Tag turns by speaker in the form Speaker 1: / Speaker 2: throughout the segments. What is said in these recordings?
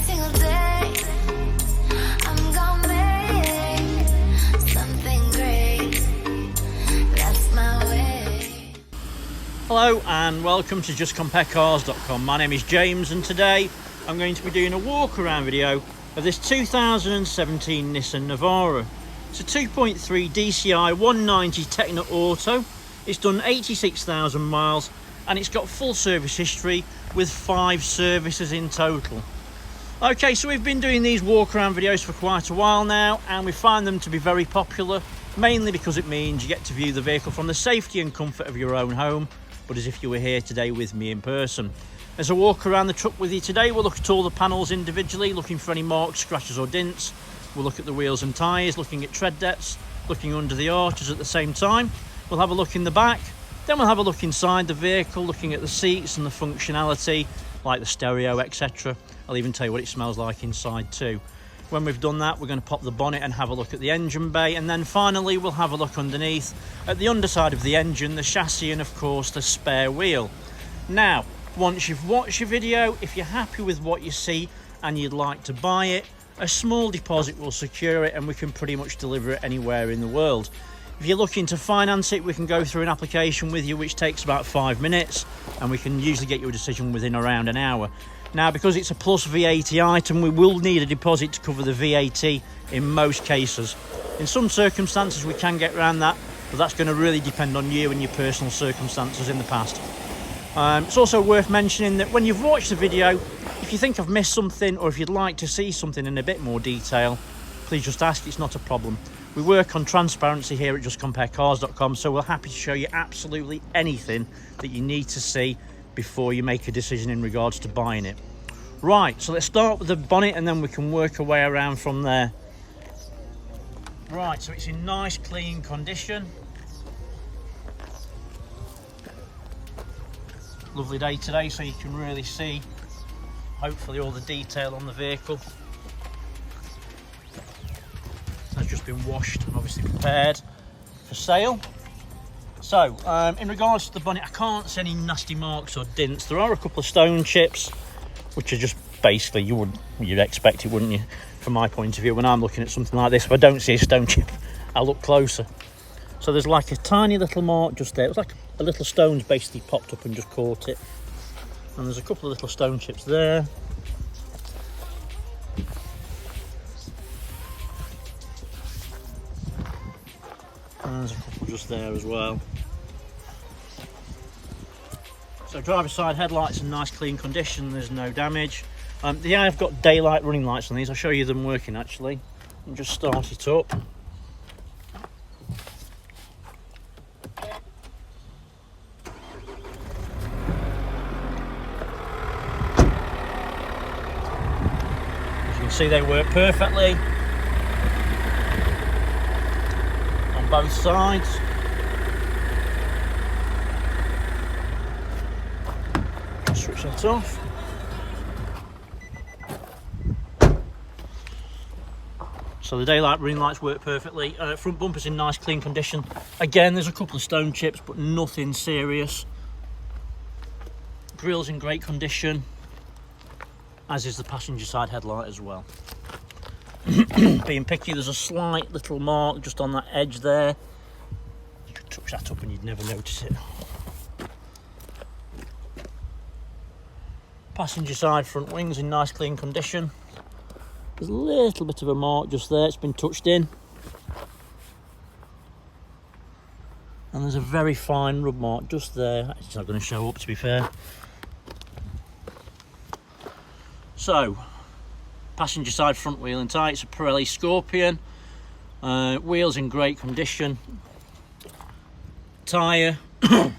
Speaker 1: single day I'm gonna make something great. That's my way.
Speaker 2: Hello and welcome to justcomparecars.com. My name is James and today I'm going to be doing a walk around video of this 2017 Nissan Navara. It's a 2.3 DCI 190 Tekna Auto. It's done 86,000 miles and it's got full service history with 5 services in total. Okay, so we've been doing these walk around videos for quite a while now and we find them to be very popular, mainly because it means you get to view the vehicle from the safety and comfort of your own home, but as if you were here today with me in person. As I walk around the truck with you today, we'll look at all the panels individually, looking for any marks, scratches or dints. We'll look at the wheels and tyres, looking at tread depths, looking under the arches at the same time. We'll have a look in the back, then we'll have a look inside the vehicle, looking at the seats and the functionality, like the stereo, etc. I'll even tell you what it smells like inside too. When we've done that, we're going to pop the bonnet and have a look at the engine bay, and then finally we'll have a look underneath at the underside of the engine, the chassis, and of course the spare wheel. Now, once you've watched your video, if you're happy with what you see and you'd like to buy it, a small deposit will secure it and we can pretty much deliver it anywhere in the world. If you're looking to finance it, we can go through an application with you which takes about 5 minutes and we can usually get you a decision within around an hour. Now, because it's a plus VAT item, we will need a deposit to cover the VAT in most cases. In some circumstances we can get around that, but that's going to really depend on you and your personal circumstances in the past. It's also worth mentioning that when you've watched the video, if you think I've missed something or if you'd like to see something in a bit more detail, please just ask, it's not a problem. We work on transparency here at justcomparecars.com, so we're happy to show you absolutely anything that you need to see before you make a decision in regards to buying it. Right, so let's start with the bonnet and then we can work our way around from there. Right, so it's in nice clean condition. Lovely day today, so you can really see hopefully all the detail on the vehicle. It's just been washed and obviously prepared for sale. So in regards to the bonnet, I can't see any nasty marks or dints. There are a couple of stone chips which are just basically you'd expect it, wouldn't you, from my point of view. When I'm looking at something like this, if I don't see a stone chip, I'll look closer. So there's like a tiny little mark just there. It was like a little stone's basically popped up and just caught it. And there's a couple of little stone chips there. And there's a couple just there as well. So driver's side headlights in nice clean condition, there's no damage. I've got daylight running lights on these. I'll show you them working actually. And just start it up. See, they work perfectly on both sides. Switch that off. So the daylight running lights work perfectly. Front bumper's in nice clean condition. Again, there's a couple of stone chips, but nothing serious. Grille's in great condition, as is the passenger side headlight as well. Being picky, there's a slight little mark just on that edge there. You could touch that up and you'd never notice it. Passenger side front wings in nice clean condition. There's a little bit of a mark just there, it's been touched in. And there's a very fine rub mark just there. It's not going to show up, to be fair. So, passenger side front wheel and tyre, it's a Pirelli Scorpion. Wheels in great condition. Tyre, you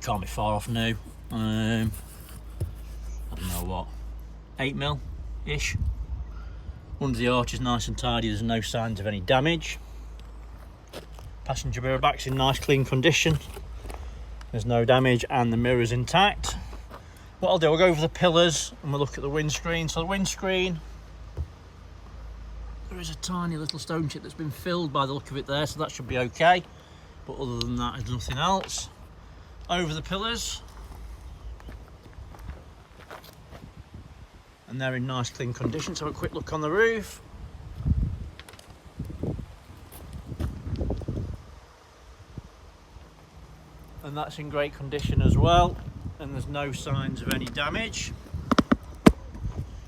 Speaker 2: can't be far off new. I don't know what, 8mm-ish. Under the arch is nice and tidy, there's no signs of any damage. Passenger mirror back's in nice clean condition. There's no damage and the mirror's intact. What I'll do, I'll go over the pillars and we'll look at the windscreen. So the windscreen, there is a tiny little stone chip that's been filled by the look of it there, so that should be okay. But other than that, there's nothing else. Over the pillars, and they're in nice clean condition. So have a quick look on the roof. And that's in great condition as well, and there's no signs of any damage.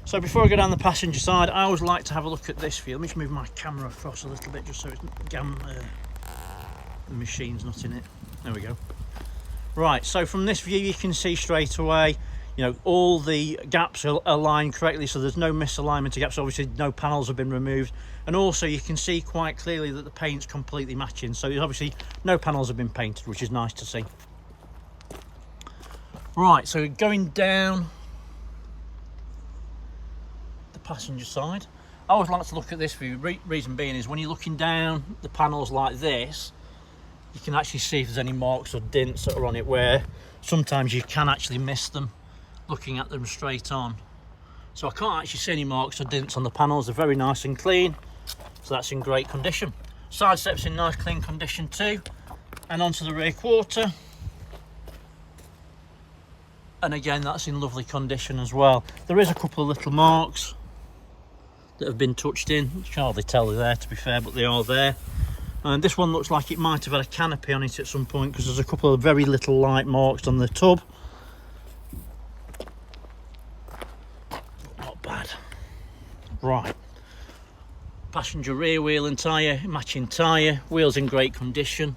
Speaker 2: So before I go down the passenger side, I always like to have a look at this view. Let me just move my camera across a little bit just so it's the machine's not in it. There we go. Right, so from this view you can see straight away, you know, all the gaps are aligned correctly, so there's no misalignment of gaps. Obviously no panels have been removed, and also you can see quite clearly that the paint's completely matching, so obviously no panels have been painted, which is nice to see. Right, so going down the passenger side, I always like to look at this view. Reason being is when you're looking down the panels like this, you can actually see if there's any marks or dints that are on it, where sometimes you can actually miss them looking at them straight on. So I can't actually see any marks or dints on the panels. They're very nice and clean, so that's in great condition. Side steps in nice clean condition too, and onto the rear quarter, and again that's in lovely condition as well. There is a couple of little marks that have been touched in. You can hardly tell they're there, to be fair, but they are there. And this one looks like it might have had a canopy on it at some point, because there's a couple of very little light marks on the tub. Not bad. Right. Passenger rear wheel and tyre, matching tyre. Wheels in great condition.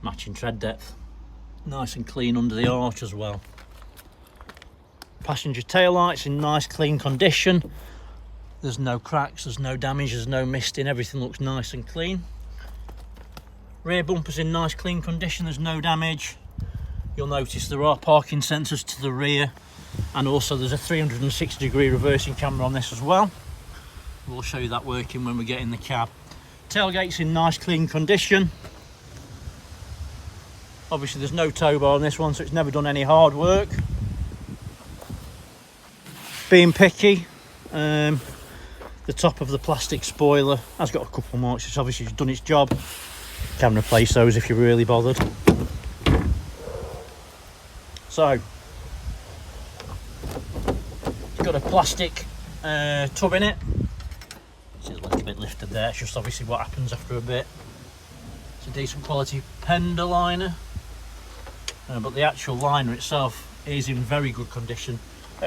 Speaker 2: Matching tread depth. Nice and clean under the arch as well. Passenger tail lights in nice clean condition. There's no cracks, there's no damage, there's no misting. Everything looks nice and clean. Rear bumpers in nice clean condition, there's no damage. You'll notice there are parking sensors to the rear, and also there's a 360-degree reversing camera on this as well. We'll show you that working when we get in the cab. Tailgate's in nice clean condition. Obviously there's no tow bar on this one, so it's never done any hard work. Being picky, the top of the plastic spoiler has got a couple of marks. It's obviously done its job. Can replace those if you're really bothered. So it's got a plastic tub in it. It's a little bit lifted there. It's just obviously what happens after a bit. It's a decent quality Pender liner, but the actual liner itself is in very good condition.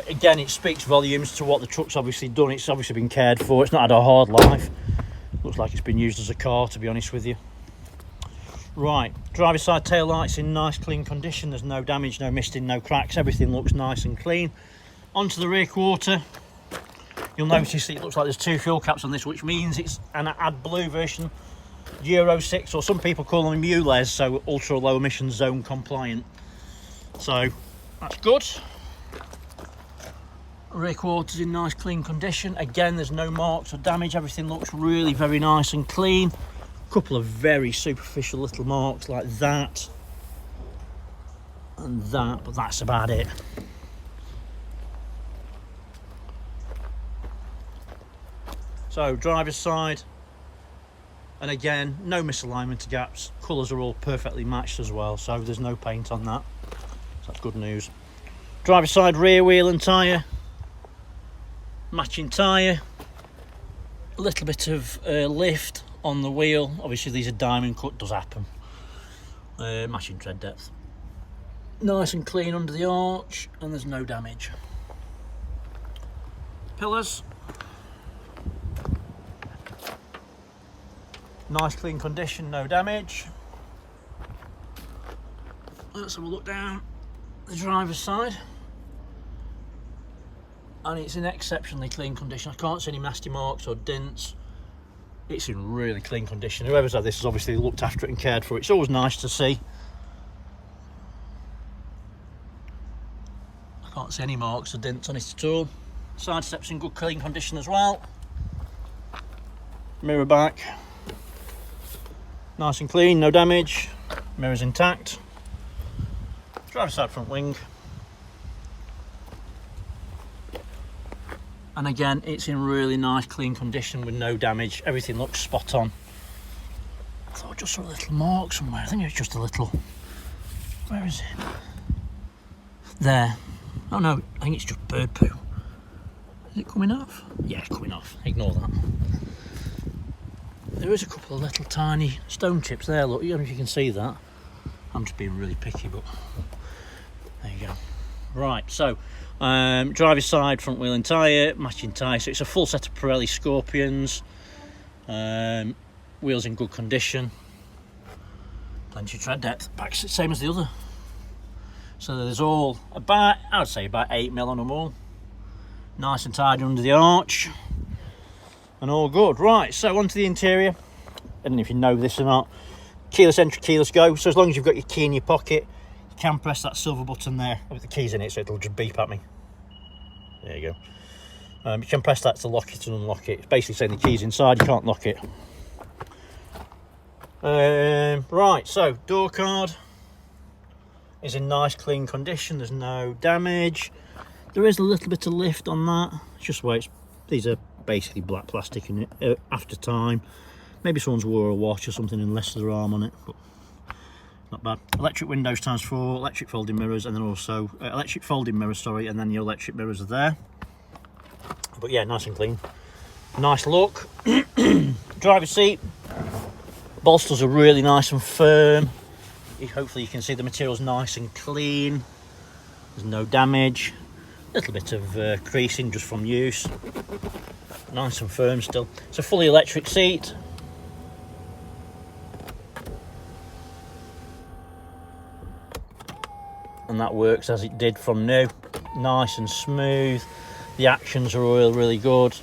Speaker 2: Again, it speaks volumes to what the truck's obviously done. It's obviously been cared for. It's not had a hard life. Looks like it's been used as a car, to be honest with you. Right, driver's side tail lights in nice clean condition. There's no damage, no misting, no cracks. Everything looks nice and clean. Onto the rear quarter. You'll notice that it looks like there's two fuel caps on this, which means it's an AdBlue version, Euro 6, or some people call them ULEZ, so ultra low emission zone compliant. So that's good. Rear quarters in nice clean condition. Again, there's no marks or damage. Everything looks really very nice and clean. A couple of very superficial little marks like that and that, but that's about it. So driver's side, and again no misalignment of gaps. Colours are all perfectly matched as well, so there's no paint on that, so that's good news. Driver's side rear wheel and tyre, matching tyre, a little bit of lift on the wheel. Obviously these are diamond cut, does happen. Matching tread depth. Nice and clean under the arch, and there's no damage. Pillars, nice clean condition, no damage. Let's have a look down the driver's side, and it's in exceptionally clean condition. I can't see any nasty marks or dents. It's in really clean condition. Whoever's had this has obviously looked after it and cared for it. It's always nice to see. I can't see any marks or dents on it at all. Side steps in good clean condition as well. Mirror back, nice and clean, no damage. Mirrors intact. Driver's side front wing. And again, it's in really nice clean condition with no damage. Everything looks spot on. I thought I just saw a little mark somewhere. I think it was just a little, where is it? There. Oh no, I think it's just bird poo. Is it coming off? Yeah, it's coming off. Ignore that. There is a couple of little tiny stone chips there, look, I don't know if you can see that. I'm just being really picky, but there you go. Right, so driver's side front wheel and tyre, matching tyre, so it's a full set of Pirelli Scorpions. Wheels in good condition, plenty of tread depth, back's the same as the other. So there's all about, I would say about 8mm on them all. Nice and tidy under the arch, and all good. Right, so onto the interior. I don't know if you know this or not. Keyless entry, keyless go. So as long as you've got your key in your pocket, you can press that silver button there with the keys in it, so it'll just beep at me. There you go. You can press that to lock it and unlock it. It's basically saying the key's inside, you can't lock it. Right, so door card is in nice clean condition, there's no damage. There is a little bit of lift on that, it's just where these are basically black plastic in it after time. Maybe someone's wore a watch or something and less of their arm on it, but not bad. Electric windows ×4, electric folding mirrors, and then also electric folding mirrors, sorry, and then the electric mirrors are there. But yeah, nice and clean, nice look. Driver's seat, bolsters are really nice and firm. Hopefully you can see the material's nice and clean, there's no damage. A little bit of creasing just from use, nice and firm still. It's a fully electric seat. And that works as it did from new, nice and smooth. The actions are all really good.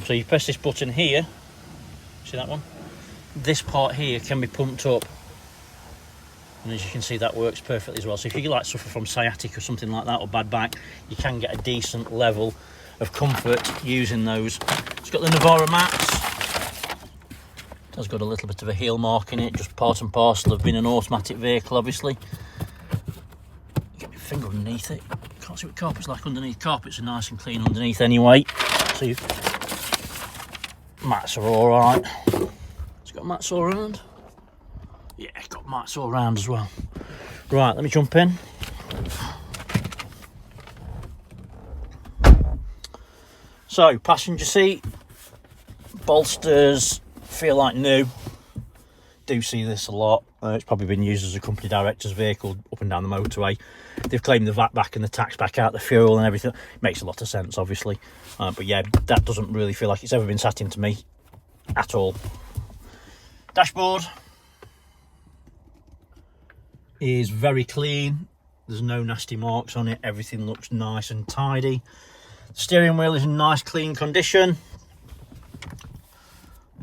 Speaker 2: So you press this button here, see that one? This part here can be pumped up, and as you can see that works perfectly as well. So if you like suffer from sciatic or something like that, or bad back, you can get a decent level of comfort using those. It's got the Navara mats. It has got a little bit of a heel mark in it, just part and parcel of being an automatic vehicle, obviously. Get my finger underneath it. Can't see what carpet's like underneath. Carpets are nice and clean underneath anyway. So mats are all right. It's got mats all around. Yeah, it's got mats all around as well. Right, let me jump in. So, passenger seat, bolsters feel like new. Do see this a lot. It's probably been used as a company director's vehicle up and down the motorway. They've claimed the VAT back and the tax back out, the fuel and everything. It makes a lot of sense, obviously. But yeah, that doesn't really feel like it's ever been sat into me at all. Dashboard is very clean. There's no nasty marks on it. Everything looks nice and tidy. The steering wheel is in nice clean condition.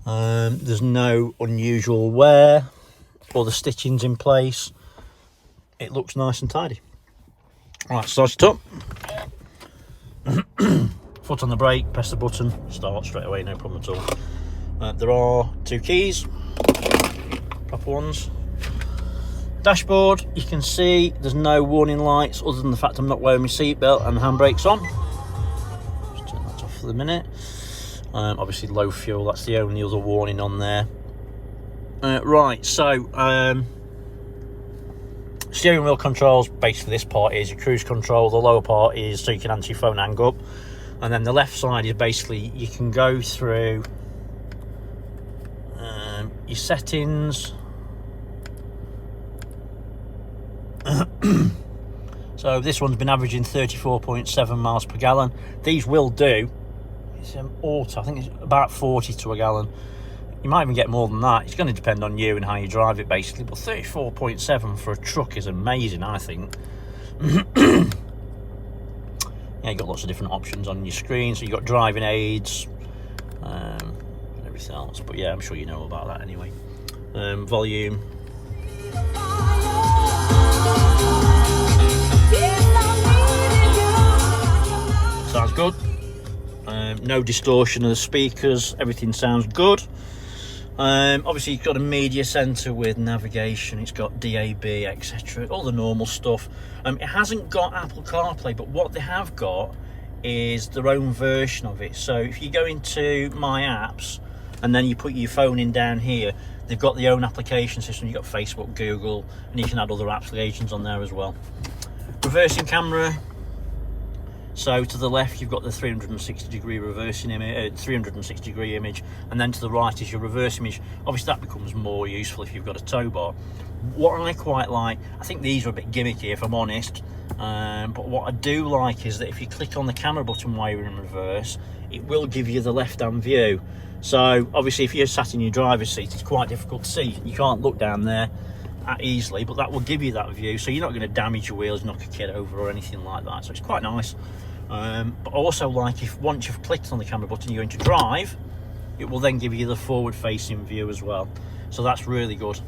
Speaker 2: There's no unusual wear, or the stitching's in place. It looks nice and tidy. Right, start it up. Foot on the brake, press the button, start straight away, no problem at all. There are 2 keys, proper ones. Dashboard, you can see there's no warning lights other than the fact I'm not wearing my seatbelt and the handbrake's on. Just turn that off for the minute. Obviously low fuel, that's the only other warning on there. Right, so steering wheel controls, basically this part is your cruise control, the lower part is so you can answer your phone and hang up, and then the left side is basically you can go through your settings. So this one's been averaging 34.7 miles per gallon. These will do, it's an auto, I think it's about 40 to a gallon. You might even get more than that. It's going to depend on you and how you drive it, basically. But 34.7 for a truck is amazing, I think. Yeah, you've got lots of different options on your screen. So you've got driving aids and everything else. But yeah, I'm sure you know about that anyway. Volume. Sounds good. No distortion of the speakers. Everything sounds good. Obviously you've got a media center with navigation, it's got DAB, etc, all the normal stuff. It hasn't got Apple CarPlay, but what they have got is their own version of it. So if you go into My Apps and then you put your phone in down here, they've got their own application system. You've got Facebook, Google, and you can add other applications on there as well. Reversing camera, So to the left you've got the 360 degree reversing image, 360 degree image, and then to the right is your reverse image. Obviously that becomes more useful if you've got a tow bar. What I quite like, I think these are a bit gimmicky if I'm honest, but what I do like is that if you click on the camera button while you're in reverse, it will give you the left hand view. So obviously if you're sat in your driver's seat, it's quite difficult to see. You can't look down there easily, but that will give you that view, so you're not going to damage your wheels, knock a kid over or anything like that. So it's quite nice. But also, like, if once you've clicked on the camera button you're going to drive, it will then give you the forward facing view as well, so that's really good.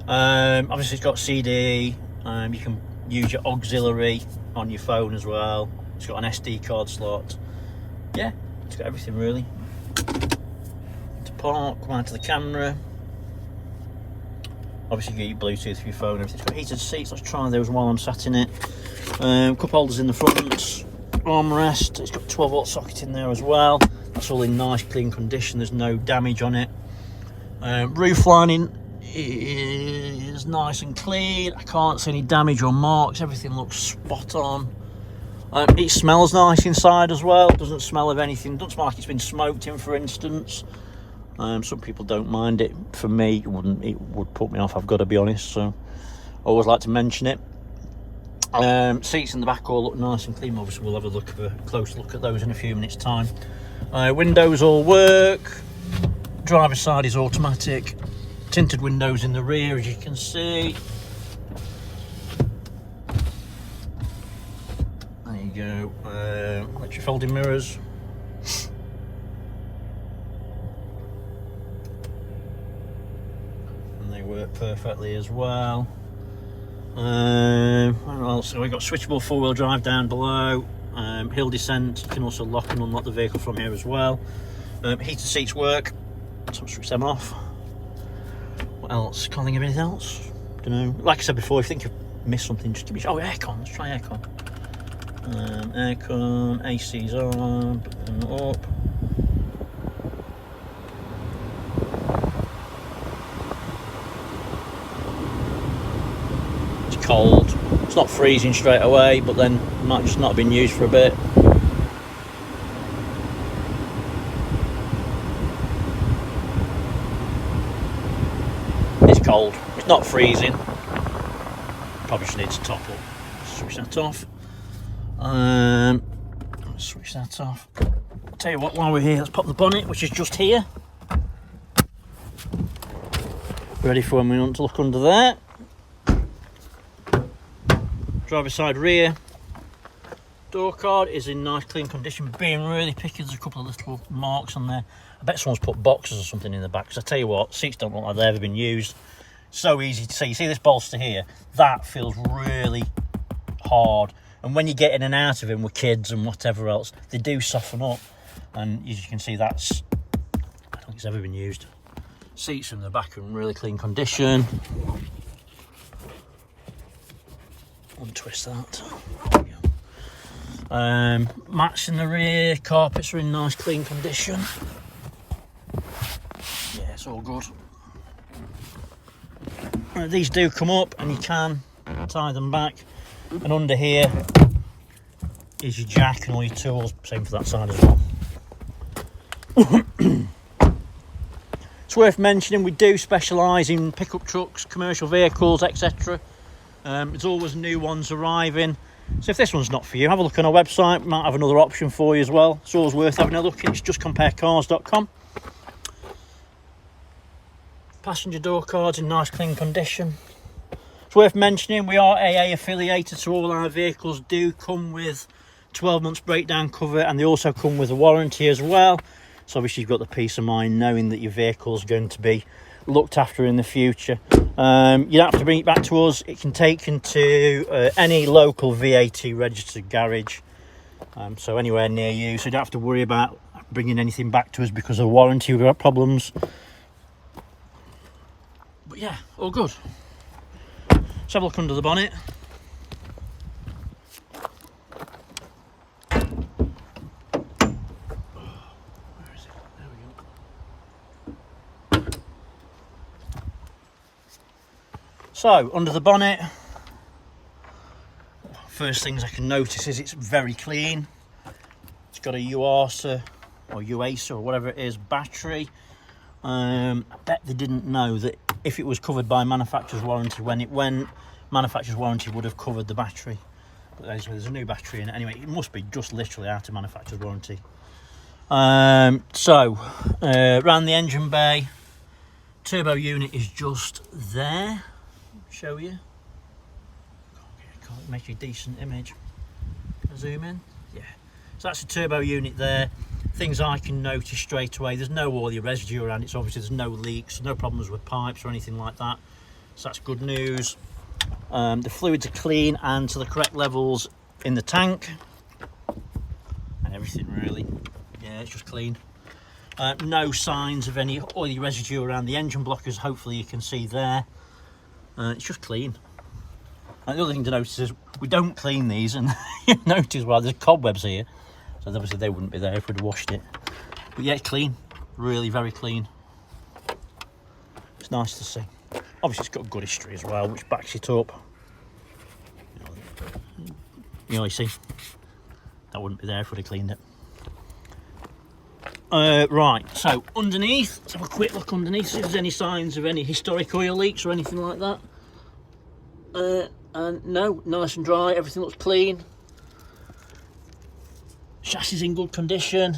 Speaker 2: Obviously it's got CD, you can use your auxiliary on your phone as well. It's got an SD card slot. Yeah, it's got everything really. To park, come out to the camera. Obviously you get your Bluetooth for your phone, everything's got heated seats. Let's try those while I'm sat in it. Cup holders in the front, armrest, it's got a 12 volt socket in there as well. That's all in nice clean condition, there's no damage on it. Roof lining is nice and clean, I can't see any damage or marks, everything looks spot on. It smells nice inside as well, doesn't smell of anything, doesn't smell like it's been smoked in, for instance. Some people don't mind it. For me, it would put me off, I've got to be honest, so I always like to mention it. Seats in the back all look nice and clean. Obviously we'll have a close look at those in a few minutes time. Windows all work, driver's side is automatic, tinted windows in the rear as you can see. There you go. Electric folding mirrors. Work perfectly as well. What else? So we've got switchable four-wheel drive down below, hill descent. You can also lock and unlock the vehicle from here as well. Heated seats work, so I'll switch them off. What else? Can't think of anything else. Don't know. Like I said before, if you think you've missed something, just give me. Oh, aircon. Let's try aircon. Aircon, AC's on, button up. Cold, it's not freezing straight away, but then it might just not have been used for a bit. It's cold, it's not freezing, probably just needs to top up. Switch that off. Switch that off. I'll tell you what, while we're here, let's pop the bonnet, which is just here, ready for when we want to look under there. Driver's side rear door card is in nice clean condition, being really picky. There's a couple of little marks on there. I bet someone's put boxes or something in the back, because I tell you what, seats don't look like they've ever been used. So easy to see. You see this bolster here? That feels really hard, and when you get in and out of them with kids and whatever else, they do soften up, and as you can see, that's, I don't think it's ever been used. Seats in the back are in really clean condition. Untwist that. Mats in the rear, carpets are in nice clean condition. Yeah, it's all good. These do come up and you can tie them back, and under here is your jack and all your tools, same for that side as well. It's worth mentioning we do specialise in pickup trucks, commercial vehicles, etc. There's always new ones arriving, so if this one's not for you, have a look on our website. We might have another option for you as well. It's always worth having a look. It's justcomparecars.com. Passenger door cards in nice clean condition. It's worth mentioning we are AA affiliated, so all our vehicles do come with 12 months breakdown cover, and they also come with a warranty as well. So obviously you've got the peace of mind knowing that your vehicle is going to be looked after in the future. You don't have to bring it back to us. It can take into any local VAT registered garage, so anywhere near you, so you don't have to worry about bringing anything back to us because of warranty problems. But yeah, all good. Let's have a look under the bonnet. So, under the bonnet, first things I can notice is it's very clean. It's got a UASA or UASA or whatever it is battery. I bet they didn't know that if it was covered by manufacturer's warranty, when it went, manufacturer's warranty would have covered the battery. But there's a new battery in it. Anyway, it must be just literally out of manufacturer's warranty. Around the engine bay, turbo unit is just there. Show you. Can't make you a decent image. Can I zoom in? Yeah. So that's a turbo unit there. Things I can notice straight away. There's no oily residue around it, so obviously there's no leaks, no problems with pipes or anything like that. So that's good news. The fluids are clean and to the correct levels in the tank. And everything really. Yeah, it's just clean. No signs of any oily residue around the engine blockers, hopefully you can see there. It's just clean. And the other thing to notice is we don't clean these, and you notice, well, there's cobwebs here, so obviously they wouldn't be there if we'd washed it. But yeah, it's clean, really very clean. It's nice to see. Obviously it's got good history as well, which backs it up. You see, that wouldn't be there if we'd have cleaned it. Right, so underneath, let's have a quick look underneath, see if there's any signs of any historic oil leaks or anything like that. And no, nice and dry, everything looks clean. Chassis in good condition.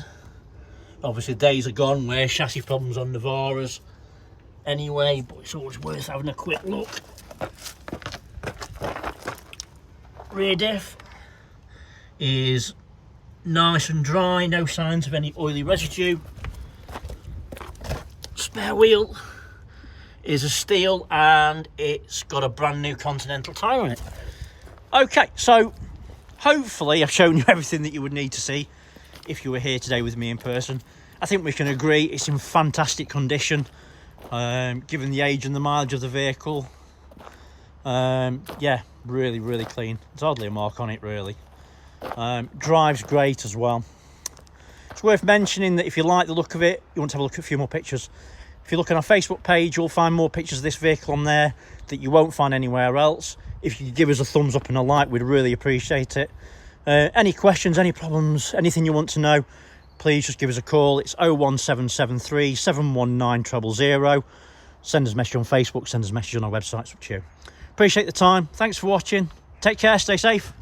Speaker 2: Obviously days are gone where chassis problems on Navaras anyway, but it's always worth having a quick look. Rear diff is nice and dry, no signs of any oily residue. Spare wheel is a steel and it's got a brand new Continental tyre on it. Okay, so hopefully I've shown you everything that you would need to see if you were here today with me in person. I think we can agree it's in fantastic condition, given the age and the mileage of the vehicle. Yeah, really, really clean. There's hardly a mark on it, really. Drives great as well. It's worth mentioning that if you like the look of it, you want to have a look at a few more pictures. If you look on our Facebook page, you'll find more pictures of this vehicle on there that you won't find anywhere else. If you could give us a thumbs up and a like, we'd really appreciate it. Any questions, any problems, anything you want to know, please just give us a call. It's 01773 719 000. Send us a message on Facebook, send us a message on our website. It's up to you. Appreciate the time. Thanks for watching. Take care, stay safe.